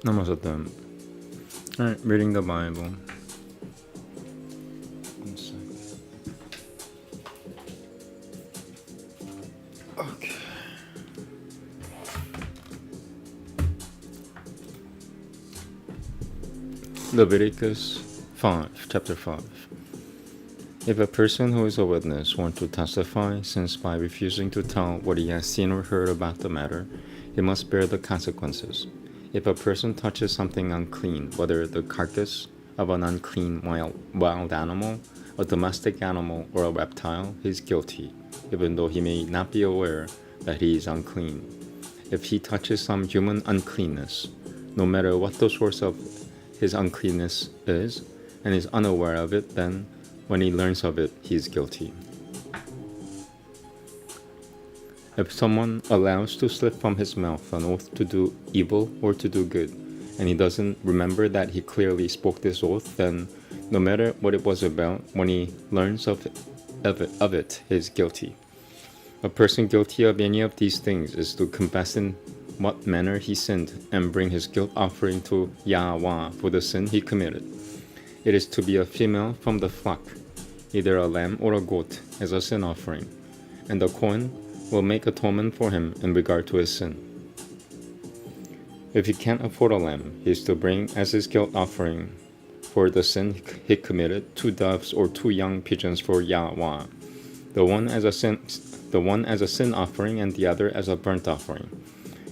Namaste. Alright, reading the Bible. One second. Okay. Leviticus 5, chapter 5. If a person who is a witness wants to testify, since by refusing to tell what he has seen or heard about the matter, he must bear the consequences. If a person touches something unclean, whether the carcass of an unclean wild animal, a domestic animal, or a reptile, he is guilty, even though he may not be aware that he is unclean. If he touches some human uncleanness, no matter what the source of his uncleanness is, and is unaware of it, then when he learns of it, he is guilty. If someone allows to slip from his mouth an oath to do evil or to do good, and he doesn't remember that he clearly spoke this oath, then no matter what it was about, when he learns of it, he is guilty. A person guilty of any of these things is to confess in what manner he sinned and bring his guilt offering to Yahweh for the sin he committed. It is to be a female from the flock, either a lamb or a goat, as a sin offering, and the Kohen will make atonement for him in regard to his sin. If he can't afford a lamb, he is to bring as his guilt offering for the sin he committed 2 doves or 2 young pigeons for Yahweh, the one as a sin offering and the other as a burnt offering.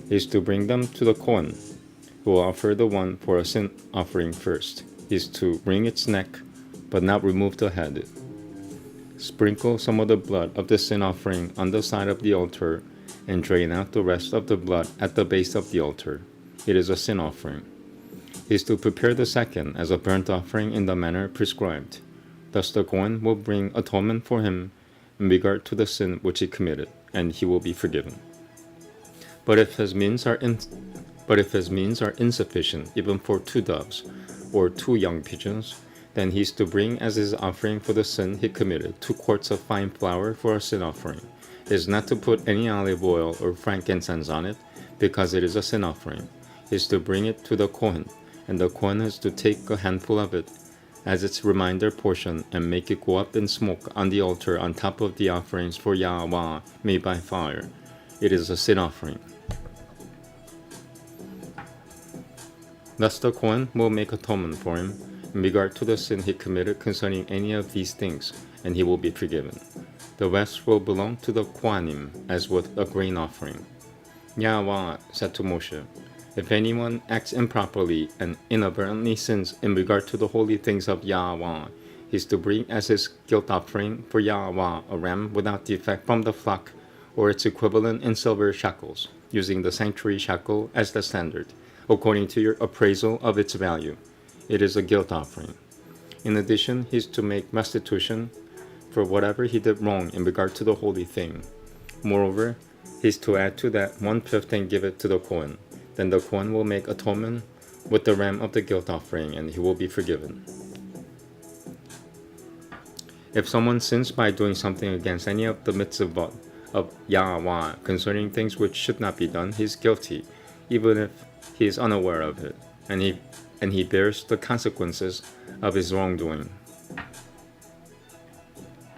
He is to bring them to the Kohen, who will offer the one for a sin offering first. He is to wring its neck, but not remove the head. Sprinkle some of the blood of the sin offering on the side of the altar, and drain out the rest of the blood at the base of the altar. It is a sin offering. He is to prepare the second as a burnt offering in the manner prescribed. Thus the Kohen will bring atonement for him in regard to the sin which he committed, and he will be forgiven. But if his means are insufficient, even for 2 doves or 2 young pigeons, then he is to bring as his offering for the sin he committed 2 quarts of fine flour for a sin offering. It is not to put any olive oil or frankincense on it, because it is a sin offering. He is to bring it to the Kohen, and the Kohen is to take a handful of it as its reminder portion and make it go up in smoke on the altar on top of the offerings for Yahweh made by fire. It is a sin offering. Thus the Kohen will make atonement for him in regard to the sin he committed concerning any of these things, and he will be forgiven. The rest will belong to the Kohanim, as with a grain offering. Yahweh said to Moshe, if anyone acts improperly and inadvertently sins in regard to the holy things of Yahweh, he is to bring as his guilt offering for Yahweh a ram without defect from the flock, or its equivalent in silver shekels, using the sanctuary shekel as the standard, according to your appraisal of its value. It is a guilt offering. In addition, he is to make restitution for whatever he did wrong in regard to the holy thing. Moreover, he is to add to that 1/5 and give it to the Kohen. Then the Kohen will make atonement with the ram of the guilt offering, and he will be forgiven. If someone sins by doing something against any of the mitzvot of Yahweh concerning things which should not be done, he is guilty, even if he is unaware of it, and he bears the consequences of his wrongdoing.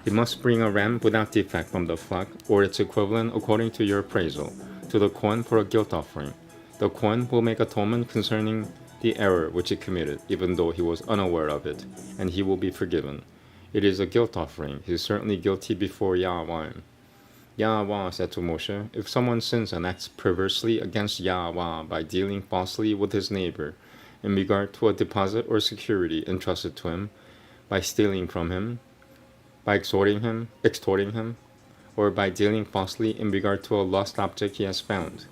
He must bring a ram without defect from the flock, or its equivalent according to your appraisal, to the Kohen for a guilt offering. The Kohen will make atonement concerning the error which he committed, even though he was unaware of it, and he will be forgiven. It is a guilt offering. He is certainly guilty before Yahweh. Yahweh said to Moshe, if someone sins and acts perversely against Yahweh by dealing falsely with his neighbor in regard to a deposit or security entrusted to him, by stealing from him, by extorting him, or by dealing falsely in regard to a lost object he has found,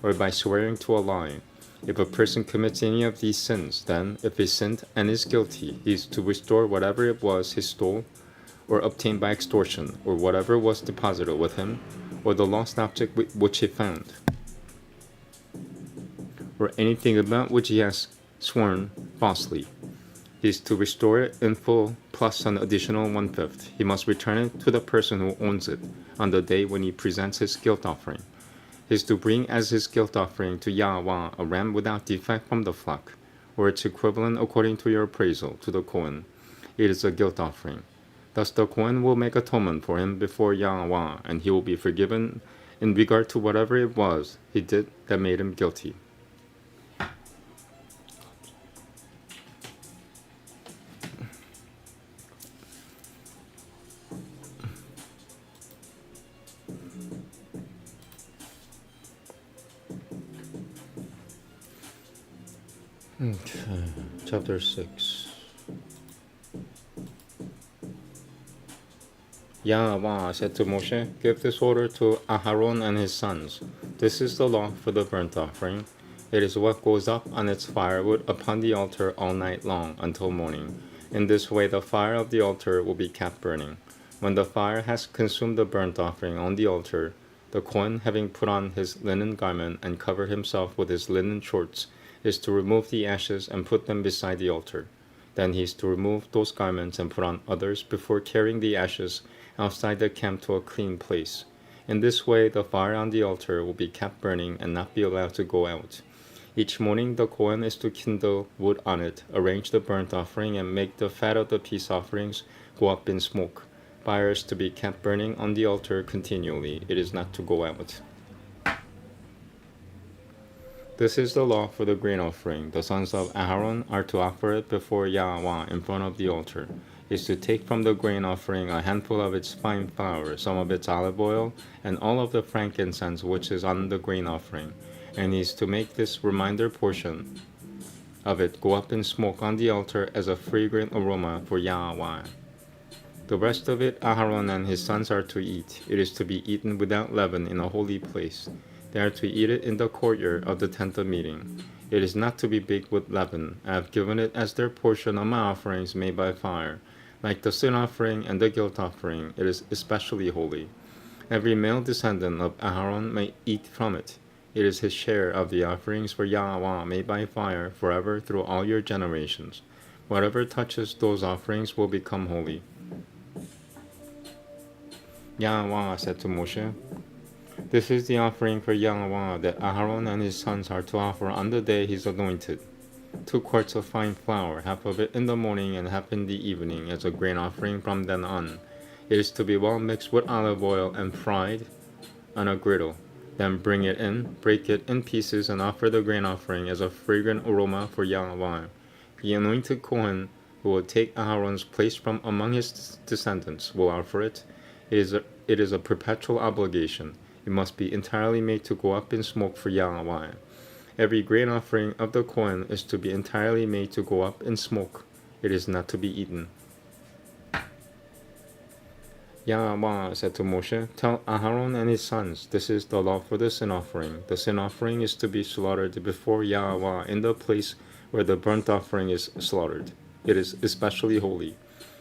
or by swearing to a lie, if a person commits any of these sins, then, if he sinned and is guilty, he is to restore whatever it was he stole or obtained by extortion, or whatever was deposited with him, or the lost object which he found, or anything about which he has sworn falsely. He is to restore it in full, plus an additional 1/5. He must return it to the person who owns it on the day when he presents his guilt offering. He is to bring as his guilt offering to Yahweh a ram without defect from the flock, or its equivalent according to your appraisal, to the Kohen. It is a guilt offering. Thus the Kohen will make atonement for him before Yahweh, and he will be forgiven in regard to whatever it was he did that made him guilty. Okay. Chapter 6. Yahweh said to Moshe, "Give this order to Aharon and his sons. This is the law for the burnt offering. It is what goes up on its firewood upon the altar all night long until morning. In this way the fire of the altar will be kept burning. When the fire has consumed the burnt offering on the altar, the Kohen, having put on his linen garment and covered himself with his linen shorts, is to remove the ashes and put them beside the altar. Then he is to remove those garments and put on others before carrying the ashes outside the camp to a clean place. In this way the fire on the altar will be kept burning and not be allowed to go out. Each morning the Kohen is to kindle wood on it, arrange the burnt offering, and make the fat of the peace offerings go up in smoke. Fire is to be kept burning on the altar continually. It is not to go out. This is the law for the grain offering. The sons of Aaron are to offer it before Yahweh in front of the altar. Is to take from the grain offering a handful of its fine flour, some of its olive oil, and all of the frankincense which is on the grain offering, and he is to make this reminder portion of it go up in smoke on the altar as a fragrant aroma for Yahweh. The rest of it Aharon and his sons are to eat. It is to be eaten without leaven in a holy place. They are to eat it in the courtyard of the tent of meeting. It is not to be baked with leaven. I have given it as their portion of my offerings made by fire. Like the sin offering and the guilt offering, it is especially holy. Every male descendant of Aharon may eat from it. It is his share of the offerings for Yahweh made by fire forever through all your generations. Whatever touches those offerings will become holy. Yahweh said to Moshe, "This is the offering for Yahweh that Aharon and his sons are to offer on the day he is anointed. 2 quarts of fine flour, half of it in the morning and half in the evening, as a grain offering from then on. It is to be well mixed with olive oil and fried on a griddle. Then bring it in, break it in pieces, and offer the grain offering as a fragrant aroma for Yahweh. The anointed Kohen, who will take Aharon's place from among his descendants, will offer it. It is a perpetual obligation. It must be entirely made to go up in smoke for Yahweh. Every grain offering of the Kohen is to be entirely made to go up in smoke. It is not to be eaten." Yahweh said to Moshe, "Tell Aharon and his sons, this is the law for the sin offering. The sin offering is to be slaughtered before Yahweh in the place where the burnt offering is slaughtered. It is especially holy.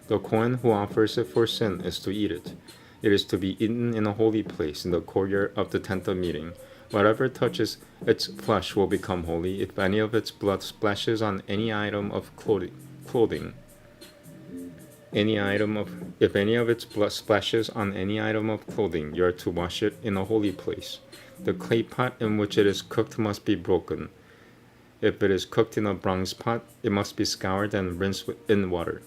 The Kohen who offers it for sin is to eat it. It is to be eaten in a holy place in the courtyard of the tent of meeting. Whatever touches its flesh will become holy. If any of its blood splashes on any item of clothing, if any of its blood splashes on any item of clothing, you are to wash it in a holy place. The clay pot in which it is cooked must be broken. If it is cooked in a bronze pot, it must be scoured and rinsed in water.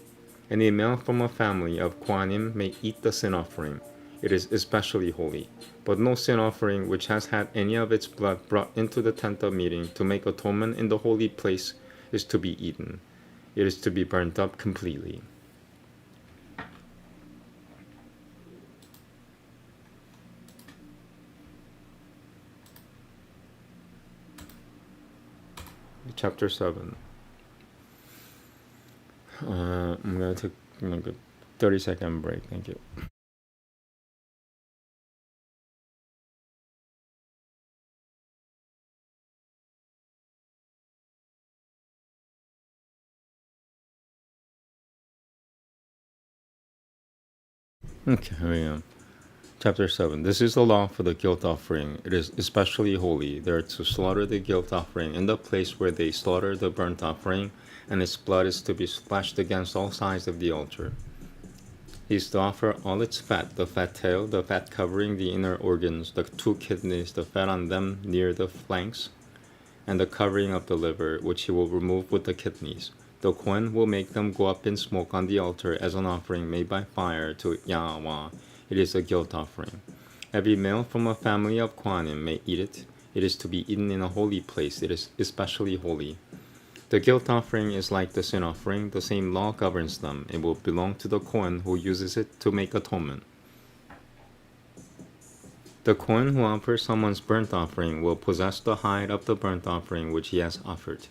Any male from a family of Kohanim may eat the sin offering. It is especially holy. But no sin offering which has had any of its blood brought into the tent of meeting to make atonement in the holy place is to be eaten. It is to be burnt up completely." Chapter 7. I'm going to take a 30-second break. Thank you. Okay, here we go. Chapter 7. This is the law for the guilt offering. It is especially holy. They are to slaughter the guilt offering in the place where they slaughter the burnt offering, and its blood is to be splashed against all sides of the altar. He is to offer all its fat, the fat tail, the fat covering the inner organs, the 2 kidneys, the fat on them near the flanks, and the covering of the liver, which he will remove with the kidneys. The Kohen will make them go up in smoke on the altar as an offering made by fire to Yahweh. It is a guilt offering. Every male from a family of Kohanim may eat it. It is to be eaten in a holy place. It is especially holy. The guilt offering is like the sin offering. The same law governs them. It will belong to the Kohen who uses it to make atonement. The Kohen who offers someone's burnt offering will possess the hide of the burnt offering which he has offered.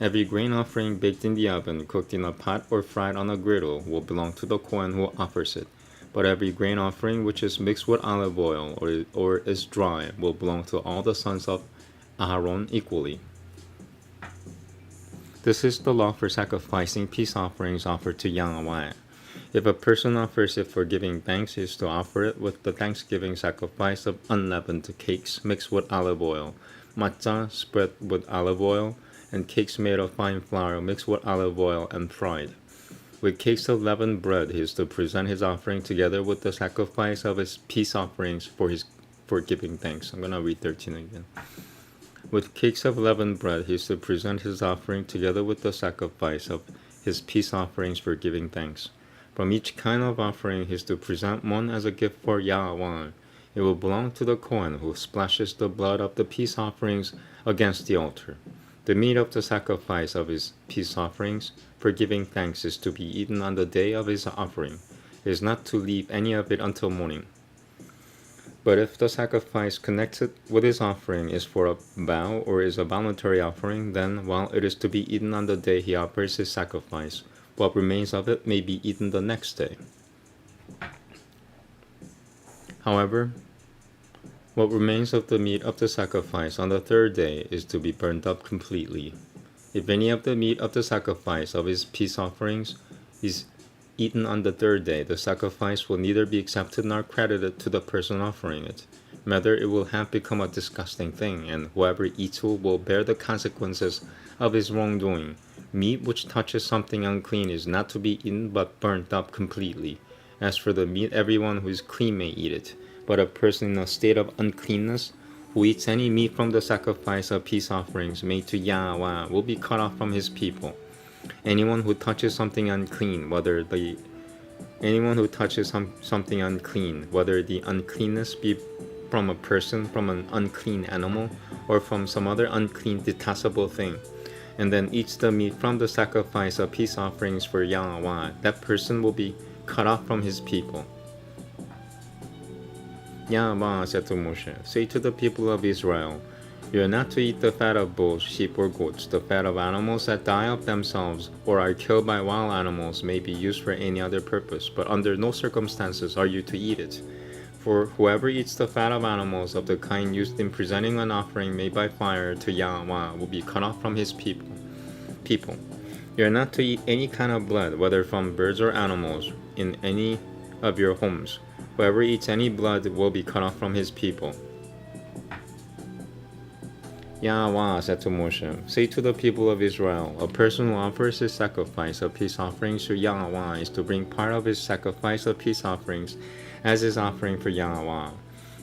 Every grain offering baked in the oven, cooked in a pot, or fried on a griddle will belong to the Kohen who offers it. But every grain offering which is mixed with olive oil or is dry will belong to all the sons of Aaron equally. This is the law for sacrificing peace offerings offered to Yahweh. If a person offers it for giving thanks, he is to offer it with the thanksgiving sacrifice of unleavened cakes mixed with olive oil, matzah spread with olive oil, and cakes made of fine flour mixed with olive oil and fried. With cakes of leavened bread, he is to present his offering together with the sacrifice of his peace offerings for giving thanks. I'm going to read 13 again. With cakes of leavened bread, he is to present his offering together with the sacrifice of his peace offerings for giving thanks. From each kind of offering, he is to present one as a gift for Yahweh. It will belong to the Kohen who splashes the blood of the peace offerings against the altar. The meat of the sacrifice of his peace offerings for giving thanks is to be eaten on the day of his offering. He is not to leave any of it until morning. But if the sacrifice connected with his offering is for a vow or is a voluntary offering, then while it is to be eaten on the day he offers his sacrifice, what remains of it may be eaten the next day. However, what remains of the meat of the sacrifice on the third day is to be burned up completely. If any of the meat of the sacrifice of his peace offerings is eaten on the third day, the sacrifice will neither be accepted nor credited to the person offering it. Rather, it will have become a disgusting thing, and whoever eats it will bear the consequences of his wrongdoing. Meat which touches something unclean is not to be eaten but burnt up completely. As for the meat, everyone who is clean may eat it. But a person in a state of uncleanness who eats any meat from the sacrifice of peace offerings made to Yahweh will be cut off from his people. Anyone who touches something unclean, whether the uncleanness be from a person, from an unclean animal, or from some other unclean detestable thing, and then eats the meat from the sacrifice of peace offerings for Yahweh, that person will be cut off from his people. Yahweh said to Moshe, "Say to the people of Israel, you are not to eat the fat of bulls, sheep, or goats. The fat of animals that die of themselves or are killed by wild animals may be used for any other purpose, but under no circumstances are you to eat it. For whoever eats the fat of animals of the kind used in presenting an offering made by fire to Yahweh will be cut off from his people. You are not to eat any kind of blood, whether from birds or animals, in any of your homes. Whoever eats any blood will be cut off from his people." Yahweh said to Moshe, "Say to the people of Israel, a person who offers his sacrifice of peace offerings to Yahweh is to bring part of his sacrifice of peace offerings as his offering for Yahweh.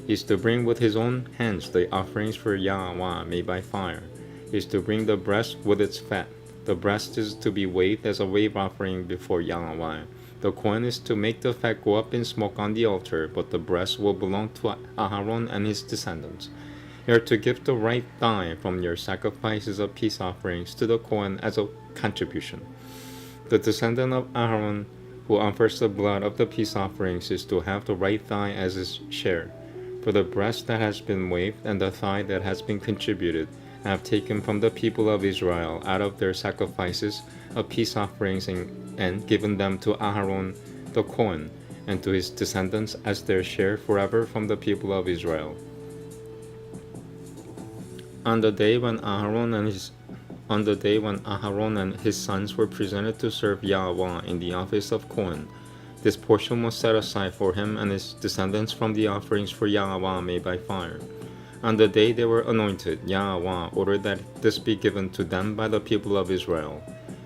He is to bring with his own hands the offerings for Yahweh made by fire. He is to bring the breast with its fat. The breast is to be waved as a wave offering before Yahweh. The Kohen is to make the fat go up in smoke on the altar, but the breast will belong to Aaron and his descendants. You are to give the right thigh from your sacrifices of peace offerings to the Kohen as a contribution. The descendant of Aaron who offers the blood of the peace offerings is to have the right thigh as his share. For the breast that has been waved and the thigh that has been contributed, I have taken from the people of Israel out of their sacrifices of peace offerings and given them to Aaron the Kohen and to his descendants as their share forever from the people of Israel. On the day when Aaron and his sons were presented to serve Yahweh in the office of Kohen, this portion was set aside for him and his descendants from the offerings for Yahweh made by fire. On the day they were anointed, Yahweh ordered that this be given to them by the people of Israel.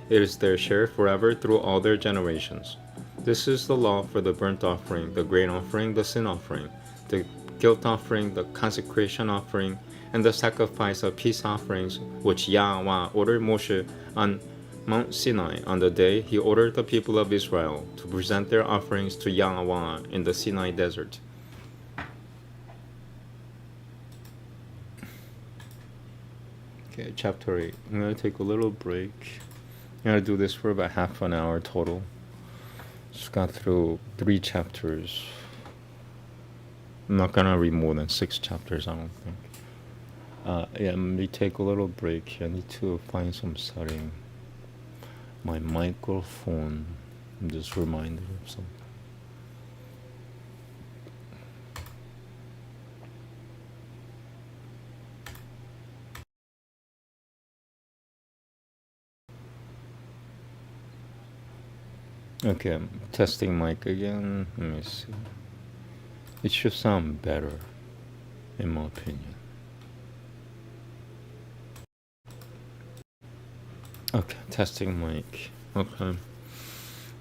It is their share forever through all their generations. This is the law for the burnt offering, the grain offering, the sin offering, the guilt offering, the consecration offering, and the sacrifice of peace offerings, which Yahweh ordered Moshe on Mount Sinai on the day he ordered the people of Israel to present their offerings to Yahweh in the Sinai desert. Okay, chapter 8. I'm going to take a little break. I'm going to do this for about half an hour total. Just got through 3 chapters. I'm not going to read more than 6 chapters, I don't think. Yeah, let me take a little break. I need to find some setting. My microphone. I'm just reminded of something. Okay, I'm testing mic again. Let me see. It should sound better, in my opinion. Okay, testing mic. Okay.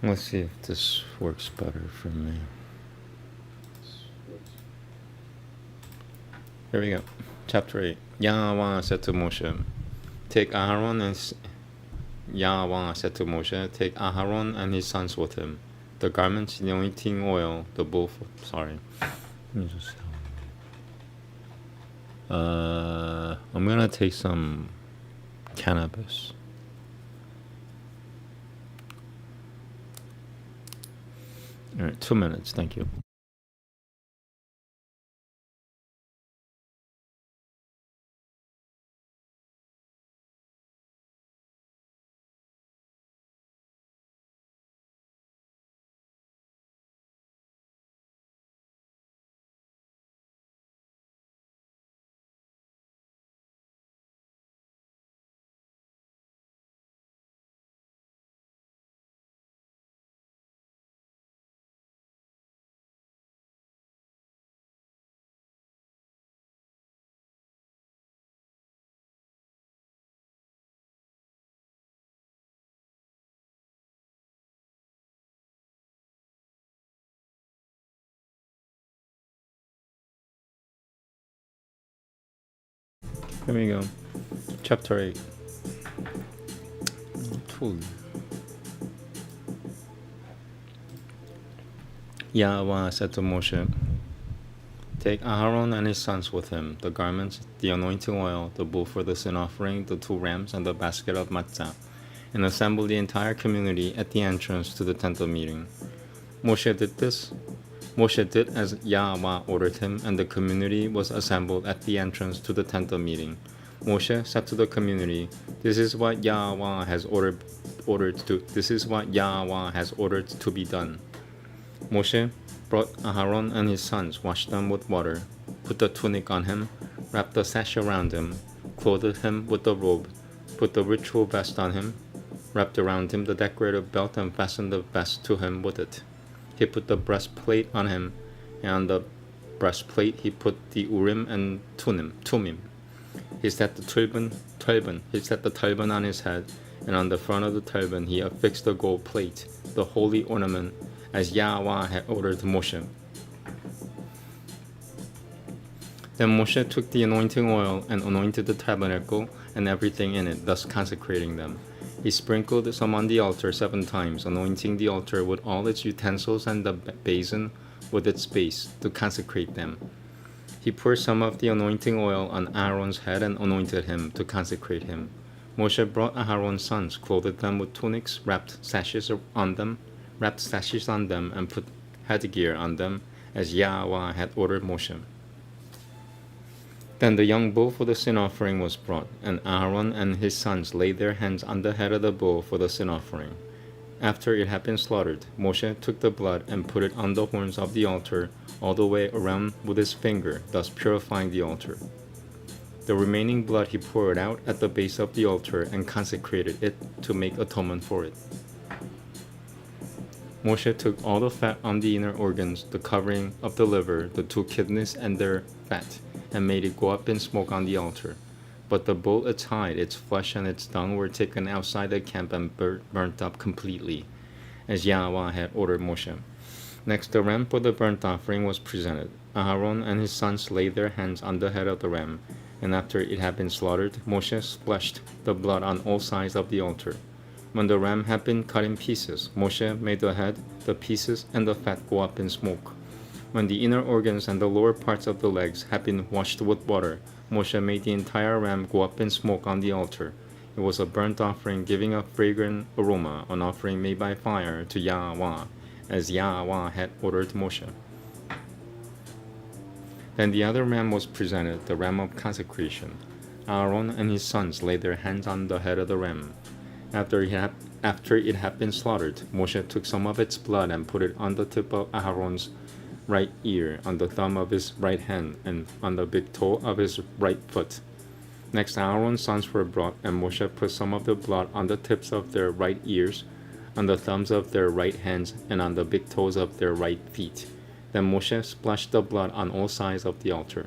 Let's see if this works better for me. Here we go. Chapter 8. Yahweh said to Moshe, take Aaron and Yahweh said to Moshe, take Aharon and his sons with him, the garments, the anointing oil, the bull. Sorry. Let me just. I'm gonna take some cannabis. All right, 2 minutes. Thank you. Here we go. Chapter 8. Yahweh said to Moshe, take Aharon and his sons with him, the garments, the anointing oil, the bull for the sin offering, the 2 rams, and the basket of matzah, and assemble the entire community at the entrance to the tent of meeting. Moshe did this. Moshe did as Yahweh ordered him, and the community was assembled at the entrance to the tent of meeting. Moshe said to the community, this is what Yahweh has ordered to be done. Moshe brought Aharon and his sons, washed them with water, put the tunic on him, wrapped the sash around him, clothed him with the robe, put the ritual vest on him, wrapped around him the decorative belt, and fastened the vest to him with it. He put the breastplate on him, and on the breastplate he put the Urim and Tumim. He set the turban on his head, and on the front of the turban he affixed the gold plate, the holy ornament, as Yahweh had ordered Moshe. Then Moshe took the anointing oil and anointed the tabernacle and everything in it, thus consecrating them. He sprinkled some on the altar 7 times, anointing the altar with all its utensils and the basin with its base, to consecrate them. He poured some of the anointing oil on Aaron's head and anointed him, to consecrate him. Moshe brought Aaron's sons, clothed them with tunics, wrapped sashes on them, and put headgear on them, as Yahweh had ordered Moshe. Then the young bull for the sin offering was brought, and Aaron and his sons laid their hands on the head of the bull for the sin offering. After it had been slaughtered, Moshe took the blood and put it on the horns of the altar all the way around with his finger, thus purifying the altar. The remaining blood he poured out at the base of the altar and consecrated it to make atonement for it. Moshe took all the fat on the inner organs, the covering of the liver, the 2 kidneys and their fat, and made it go up in smoke on the altar. But the bull, its hide, its flesh, and its dung were taken outside the camp and burnt up completely. as Yahweh had ordered Moshe. Next, the ram for the burnt offering was presented. Aaron and his sons laid their hands on the head of the ram, and after it had been slaughtered, Moshe splashed the blood on all sides of the altar. When the ram had been cut in pieces, Moshe made the head, the pieces, and the fat go up in smoke. When the inner organs and the lower parts of the legs had been washed with water, Moshe made the entire ram go up in smoke on the altar. It was a burnt offering giving a fragrant aroma, an offering made by fire to Yahweh, as Yahweh had ordered Moshe. Then the other ram was presented, the ram of consecration. Aaron and his sons laid their hands on the head of the ram. After it had been slaughtered, Moshe took some of its blood and put it on the tip of Aaron's right ear, on the thumb of his right hand, and on the big toe of his right foot. Next, Aaron's sons were brought, and Moshe put some of the blood on the tips of their right ears, on the thumbs of their right hands, and on the big toes of their right feet. Then Moshe splashed the blood on all sides of the altar.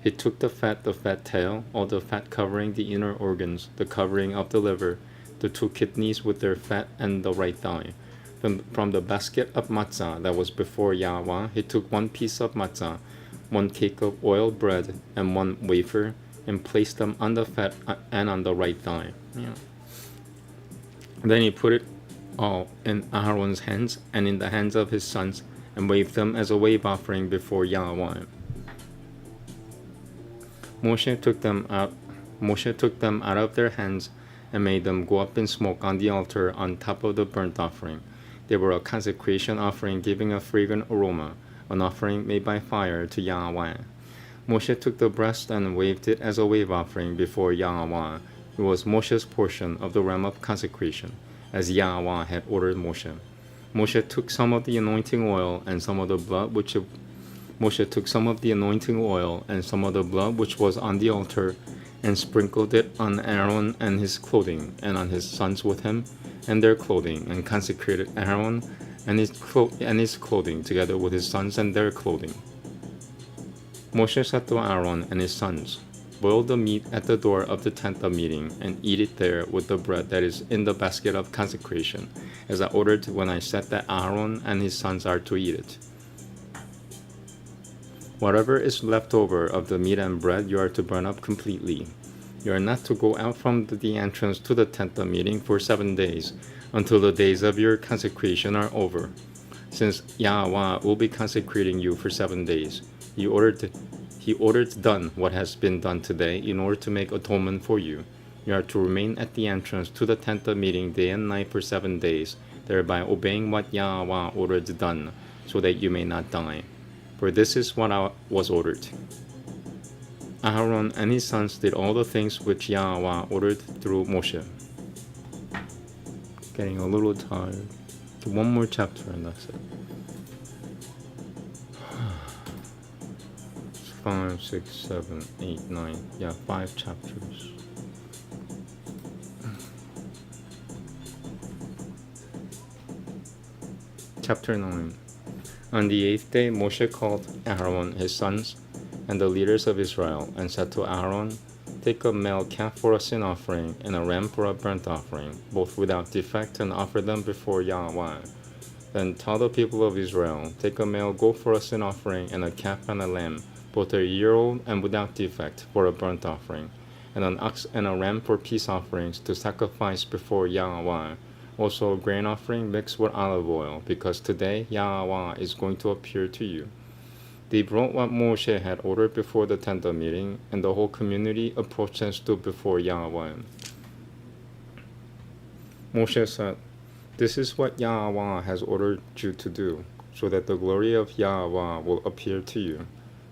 He took the fat tail, all the fat covering the inner organs, the covering of the liver, the 2 kidneys with their fat, and the right thigh. From the basket of matzah that was before Yahweh, he took 1 piece of matzah, 1 cake of oiled bread, and 1 wafer, and placed them on the fat and on the right thigh. Then he put it all in Aaron's hands and in the hands of his sons, and waved them as a wave offering before Yahweh. Moshe took them out of their hands and made them go up in smoke on the altar on top of the burnt offering. They were a consecration offering giving a fragrant aroma, an offering made by fire to Yahweh. Moshe took the breast and waved it as a wave offering before Yahweh. It was Moshe's portion of the ram of consecration, as Yahweh had ordered Moshe. Moshe took some of the anointing oil and some of the blood which was on the altar, and sprinkled it on Aaron and his clothing, and on his sons with him and their clothing, and consecrated Aaron and his clothing together with his sons and their clothing. Moshe said to Aaron and his sons, "Boil the meat at the door of the tent of meeting, and eat it there with the bread that is in the basket of consecration, as I ordered when I said that Aaron and his sons are to eat it. Whatever is left over of the meat and bread you are to burn up completely. You are not to go out from the entrance to the tent of meeting for 7 days, until the days of your consecration are over. Since Yahweh will be consecrating you for 7 days, He ordered done what has been done today in order to make atonement for you. You are to remain at the entrance to the tent of meeting day and night for 7 days, thereby obeying what Yahweh ordered done, so that you may not die. For this is what was ordered." Aaron and his sons did all the things which Yahweh ordered through Moshe. Getting a little tired. One more chapter and that's it. 5, 6, 7, 8, 9. Yeah, 5 chapters. Chapter 9. On the 8th day, Moshe called Aaron, his sons, and the leaders of Israel, and said to Aaron, "Take a male calf for a sin offering, and a ram for a burnt offering, both without defect, and offer them before Yahweh. Then tell the people of Israel, take a male goat for a sin offering, and a calf and a lamb, both a year-old and without defect, for a burnt offering, and an ox and a ram for peace offerings to sacrifice before Yahweh. Also a grain offering mixed with olive oil, because today Yahweh is going to appear to you." They brought what Moshe had ordered before the tent of meeting, and the whole community approached and stood before Yahweh. Moshe said, "This is what Yahweh has ordered you to do, so that the glory of Yahweh will appear to you."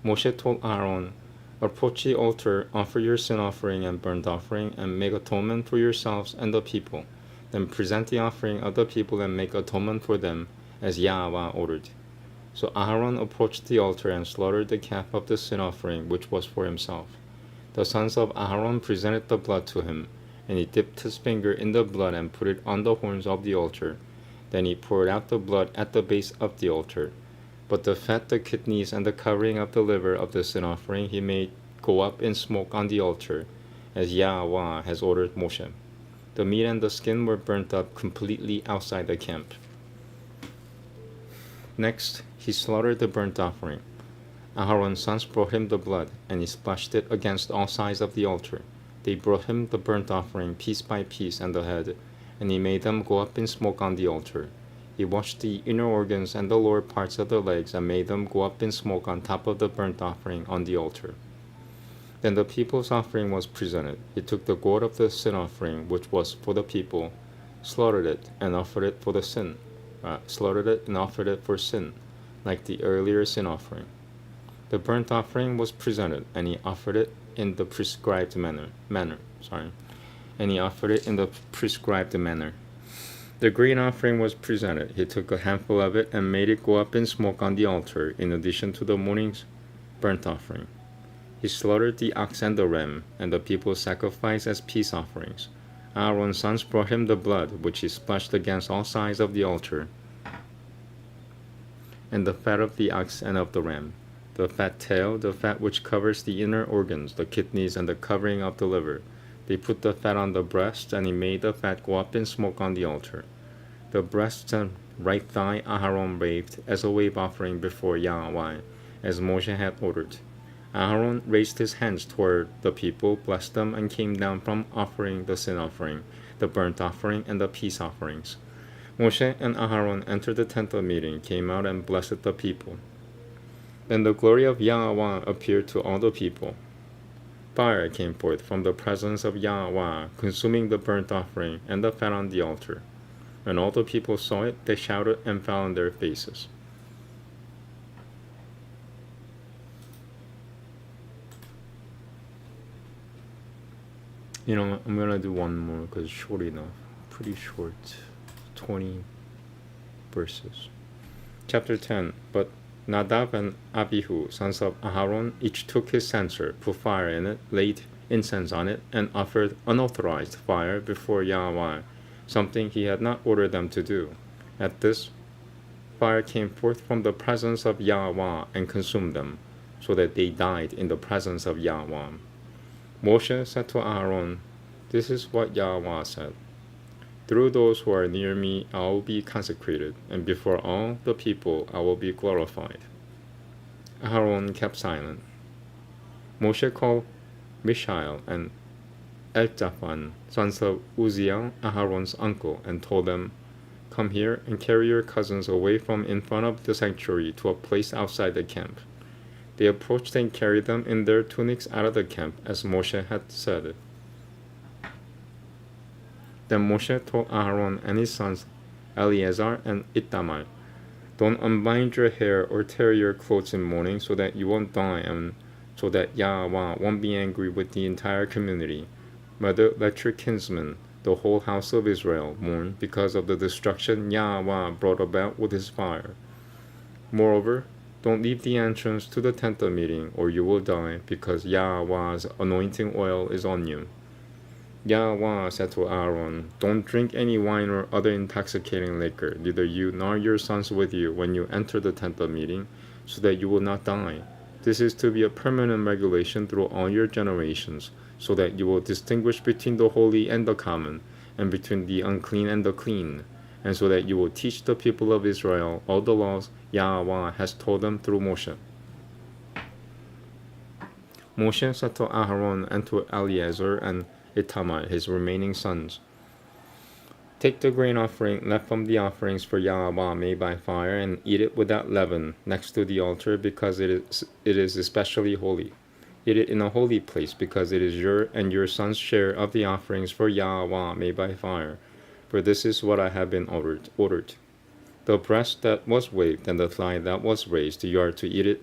Moshe told Aaron, "Approach the altar, offer your sin offering and burnt offering, and make atonement for yourselves and the people. Then present the offering of the people and make atonement for them, as Yahweh ordered." So Aaron approached the altar and slaughtered the calf of the sin offering, which was for himself. The sons of Aaron presented the blood to him, and he dipped his finger in the blood and put it on the horns of the altar. Then he poured out the blood at the base of the altar. But the fat, the kidneys, and the covering of the liver of the sin offering he made go up in smoke on the altar, as Yahweh has ordered Moshe. The meat and the skin were burnt up completely outside the camp. Next, he slaughtered the burnt offering. Aharon's sons brought him the blood, and he splashed it against all sides of the altar. They brought him the burnt offering piece by piece and the head, and he made them go up in smoke on the altar. He washed the inner organs and the lower parts of the legs and made them go up in smoke on top of the burnt offering on the altar. Then the people's offering was presented. He took the goat of the sin offering, which was for the people, slaughtered it and offered it for sin, like the earlier sin offering. The burnt offering was presented, and he offered it in the prescribed manner. The grain offering was presented. He took a handful of it and made it go up in smoke on the altar, in addition to the morning's burnt offering. He slaughtered the ox and the ram, and the people sacrificed as peace offerings. Aaron's sons brought him the blood, which he splashed against all sides of the altar, and the fat of the ox and of the ram, the fat tail, the fat which covers the inner organs, the kidneys, and the covering of the liver. They put the fat on the breast, and he made the fat go up in smoke on the altar. The breast and right thigh Aharon waved as a wave offering before Yahweh, as Moshe had ordered. Aharon raised his hands toward the people, blessed them, and came down from offering the sin offering, the burnt offering, and the peace offerings. Moshe and Aharon entered the tent of meeting, came out, and blessed the people. Then the glory of Yahweh appeared to all the people. Fire came forth from the presence of Yahweh, consuming the burnt offering and the fat on the altar. When all the people saw it, they shouted and fell on their faces. I'm going to do one more because it's short enough. Pretty short. 20 verses. Chapter 10. But Nadab and Abihu, sons of Aharon, each took his censer, put fire in it, laid incense on it, and offered unauthorized fire before Yahweh, something he had not ordered them to do. At this, fire came forth from the presence of Yahweh and consumed them, so that they died in the presence of Yahweh. Moshe said to Aaron, "This is what Yahweh said. Through those who are near me I will be consecrated, and before all the people I will be glorified." Aaron kept silent. Moshe called Mishael and Elzaphan, sons of Uzziel, Aharon's uncle, and told them, "Come here and carry your cousins away from in front of the sanctuary to a place outside the camp." They approached and carried them in their tunics out of the camp, as Moshe had said. Then Moshe told Aaron and his sons Eleazar and Ithamar, "Don't unbind your hair or tear your clothes in mourning, so that you won't die, and so that Yahweh won't be angry with the entire community. Rather, let your kinsmen, the whole house of Israel, mourn because of the destruction Yahweh brought about with his fire. Moreover, don't leave the entrance to the tent of meeting, or you will die, because Yahweh's anointing oil is on you." Yahweh said to Aaron, "Don't drink any wine or other intoxicating liquor, neither you nor your sons with you, when you enter the tent of meeting, so that you will not die. This is to be a permanent regulation through all your generations, so that you will distinguish between the holy and the common, and between the unclean and the clean, and so that you will teach the people of Israel all the laws Yahweh has told them through Moshe." Moshe said to Aharon and to Eleazar and Ithamar, his remaining sons, "Take the grain offering left from the offerings for Yahweh made by fire, and eat it without leaven next to the altar, because it is especially holy. Eat it in a holy place, because it is your and your sons' share of the offerings for Yahweh made by fire. For this is what I have been ordered. The breast that was waved and the thigh that was raised, you are to eat it.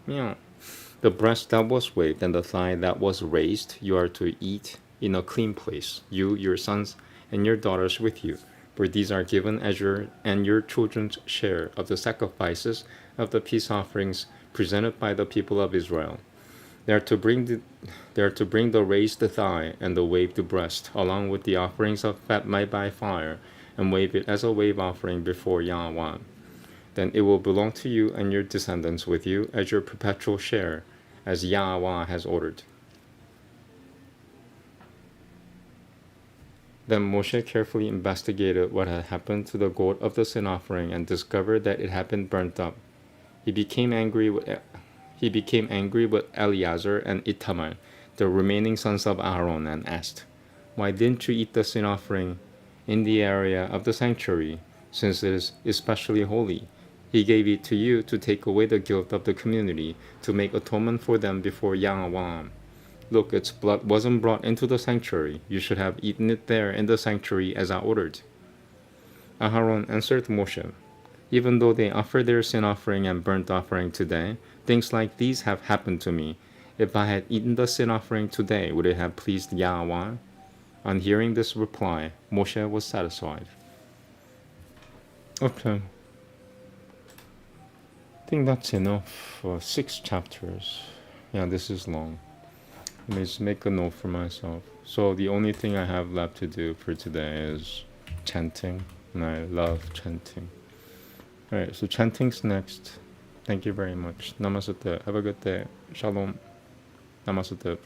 The breast that was waved and the thigh that was raised, you are to eat in a clean place, you, your sons, and your daughters with you, for these are given as your and your children's share of the sacrifices of the peace offerings presented by the people of Israel. They are to bring the raised thigh and the waved breast, along with the offerings of fat made by fire, and wave it as a wave offering before Yahweh. Then it will belong to you and your descendants with you as your perpetual share, as Yahweh has ordered." Then Moshe carefully investigated what had happened to the goat of the sin offering and discovered that it had been burnt up. He became angry with Eleazar and Itamar, the remaining sons of Aaron, and asked, "Why didn't you eat the sin offering in the area of the sanctuary, since it is especially holy? He gave it to you to take away the guilt of the community, to make atonement for them before Yahweh. Look, its blood wasn't brought into the sanctuary. You should have eaten it there in the sanctuary as I ordered." Aharon answered Moshe, "Even though they offer their sin offering and burnt offering today, things like these have happened to me. If I had eaten the sin offering today, would it have pleased Yahweh?" On hearing this reply, Moshe was satisfied. Okay. I think that's enough for 6 chapters. Yeah, this is long. Let me just make a note for myself. So the only thing I have left to do for today is chanting, and I love chanting. Alright, so chanting's next. Thank you very much. Namaste. Have a good day. Shalom. Namaste.